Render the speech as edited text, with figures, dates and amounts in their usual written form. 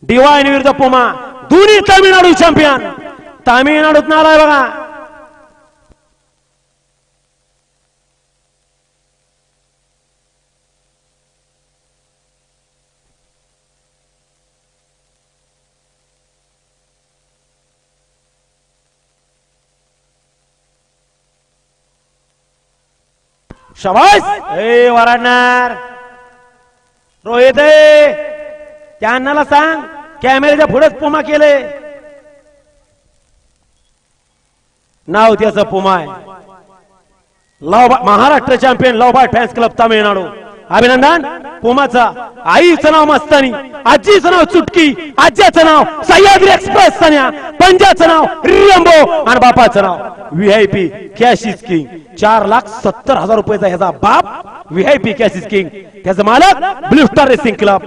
divine विरुद्ध पुमा दोन्ही तामिळनाडू चॅम्पियन तामिळनाडूत नालाय बघा शाबास ए वराडणार रोहित त्यांना सांग कॅमेऱ्याच्या पुढेच पुमा केले नाव त्याचं पुमा आहे Maharashtra champion love boy fans club Tamil Nadu अभिनंदन पुमाचा आईचं नाव मस्तानी आजीचं नाव चुटकी आज्याचं नाव सह्याद्री एक्सप्रेस सान्या पंजाचं नाव रिंबो आणि बापाचं नाव व्हीआयपी कॅश इज किंग 4,70,000 रुपयाचा ह्याचा बाप व्हीआयपी कॅश इज किंग त्याचा मालक ब्लू स्टार रेसिंग क्लब